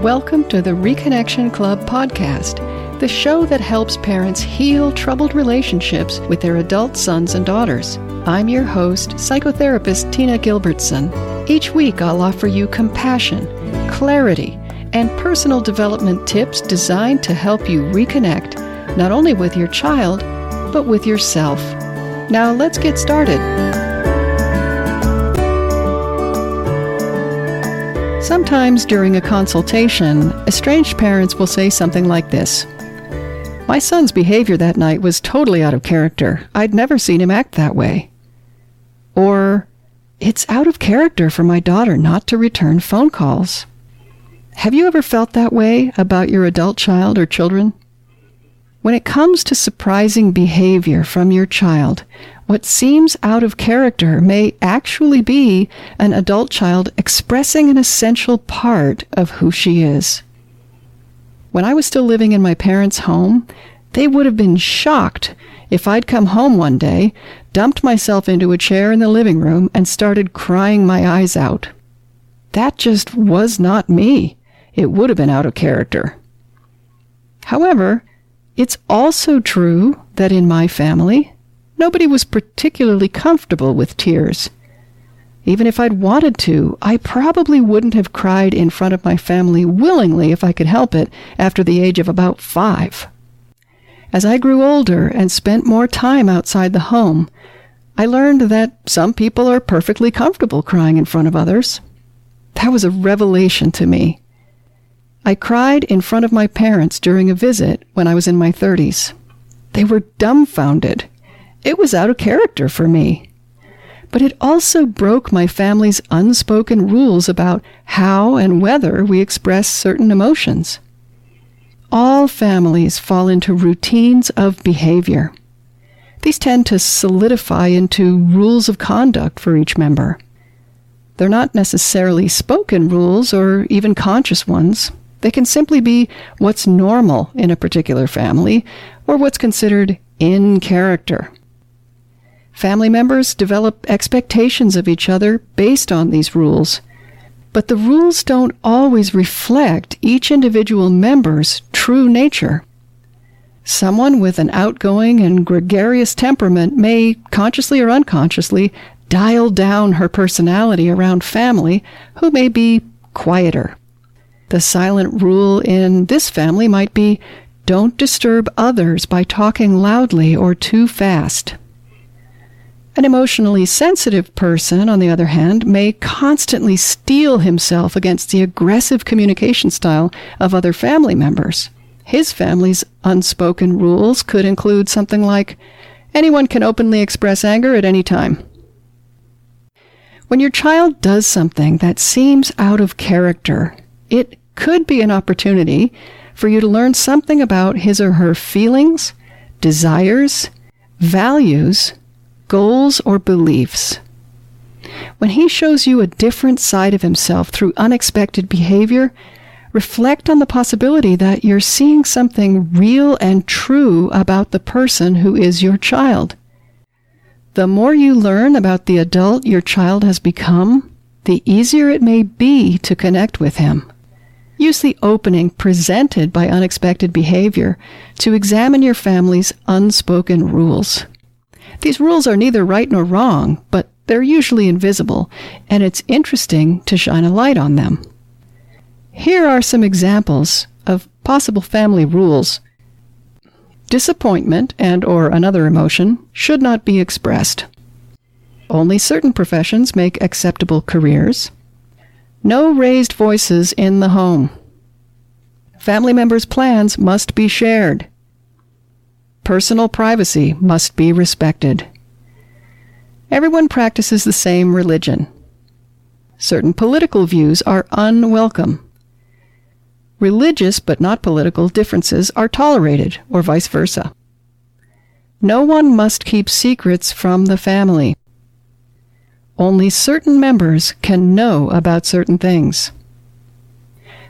Welcome to the Reconnection Club podcast, the show that helps parents heal troubled relationships with their adult sons and daughters. I'm your host, psychotherapist Tina Gilbertson. Each week I'll offer you compassion, clarity, and personal development tips designed to help you reconnect not only with your child, but with yourself. Now let's get started. Sometimes during a consultation, estranged parents will say something like this. My son's behavior that night was totally out of character. I'd never seen him act that way. Or, it's out of character for my daughter not to return phone calls. Have you ever felt that way about your adult child or children? When it comes to surprising behavior from your child, what seems out of character may actually be an adult child expressing an essential part of who she is. When I was still living in my parents' home, they would have been shocked if I'd come home one day, dumped myself into a chair in the living room, and started crying my eyes out. That just was not me. It would have been out of character. However, it's also true that in my family, nobody was particularly comfortable with tears. Even if I'd wanted to, I probably wouldn't have cried in front of my family willingly if I could help it after the age of about 5. As I grew older and spent more time outside the home, I learned that some people are perfectly comfortable crying in front of others. That was a revelation to me. I cried in front of my parents during a visit when I was in my 30s. They were dumbfounded. It was out of character for me. But it also broke my family's unspoken rules about how and whether we express certain emotions. All families fall into routines of behavior. These tend to solidify into rules of conduct for each member. They're not necessarily spoken rules or even conscious ones. They can simply be what's normal in a particular family or what's considered in character. Family members develop expectations of each other based on these rules, but the rules don't always reflect each individual member's true nature. Someone with an outgoing and gregarious temperament may, consciously or unconsciously, dial down her personality around family who may be quieter. The silent rule in this family might be, don't disturb others by talking loudly or too fast. An emotionally sensitive person, on the other hand, may constantly steel himself against the aggressive communication style of other family members. His family's unspoken rules could include something like, anyone can openly express anger at any time. When your child does something that seems out of character, it could be an opportunity for you to learn something about his or her feelings, desires, values, goals, or beliefs. When he shows you a different side of himself through unexpected behavior, reflect on the possibility that you're seeing something real and true about the person who is your child. The more you learn about the adult your child has become, the easier it may be to connect with him. Use the opening presented by unexpected behavior to examine your family's unspoken rules. These rules are neither right nor wrong, but they're usually invisible, and it's interesting to shine a light on them. Here are some examples of possible family rules. Disappointment and/or another emotion should not be expressed. Only certain professions make acceptable careers. No raised voices in the home. Family members' plans must be shared. Personal privacy must be respected. Everyone practices the same religion. Certain political views are unwelcome. Religious but not political differences are tolerated, or vice versa. No one must keep secrets from the family. Only certain members can know about certain things.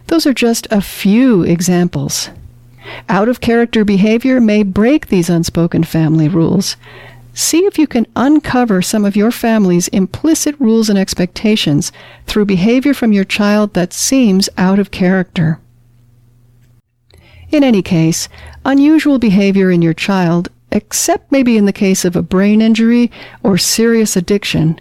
Those are just a few examples. Out-of-character behavior may break these unspoken family rules. See if you can uncover some of your family's implicit rules and expectations through behavior from your child that seems out of character. In any case, unusual behavior in your child, except maybe in the case of a brain injury or serious addiction,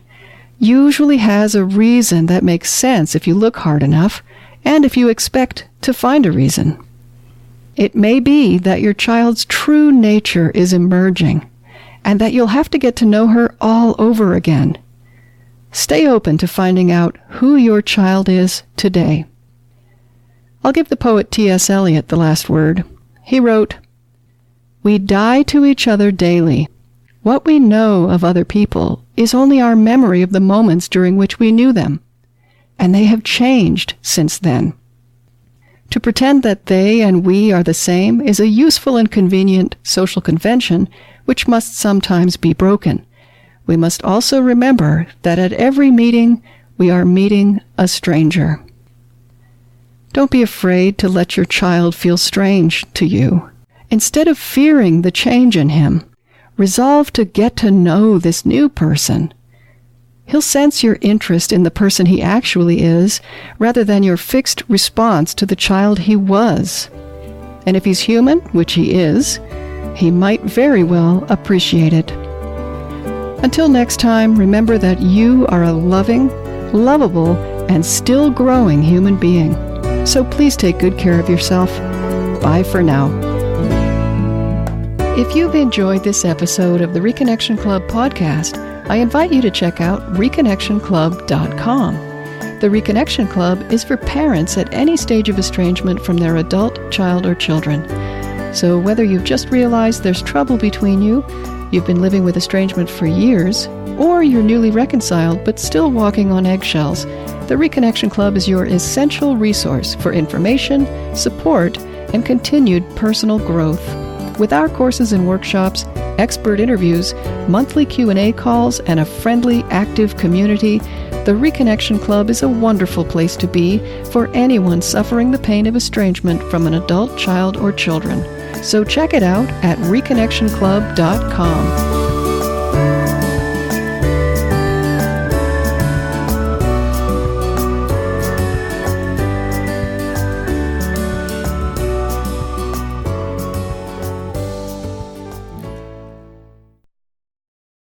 usually has a reason that makes sense if you look hard enough and if you expect to find a reason. It may be that your child's true nature is emerging and that you'll have to get to know her all over again. Stay open to finding out who your child is today. I'll give the poet T.S. Eliot the last word. He wrote, "We die to each other daily. What we know of other people is only our memory of the moments during which we knew them, and they have changed since then. To pretend that they and we are the same is a useful and convenient social convention which must sometimes be broken. We must also remember that at every meeting we are meeting a stranger." Don't be afraid to let your child feel strange to you. Instead of fearing the change in him, resolve to get to know this new person. He'll sense your interest in the person he actually is, rather than your fixed response to the child he was. And if he's human, which he is, he might very well appreciate it. Until next time, remember that you are a loving, lovable, and still growing human being. So please take good care of yourself. Bye for now. If you've enjoyed this episode of the Reconnection Club podcast, I invite you to check out reconnectionclub.com. The Reconnection Club is for parents at any stage of estrangement from their adult, child, or children. So whether you've just realized there's trouble between you, you've been living with estrangement for years, or you're newly reconciled but still walking on eggshells, the Reconnection Club is your essential resource for information, support, and continued personal growth. With our courses and workshops, expert interviews, monthly Q&A calls, and a friendly, active community, the Reconnection Club is a wonderful place to be for anyone suffering the pain of estrangement from an adult, child, or children. So check it out at reconnectionclub.com.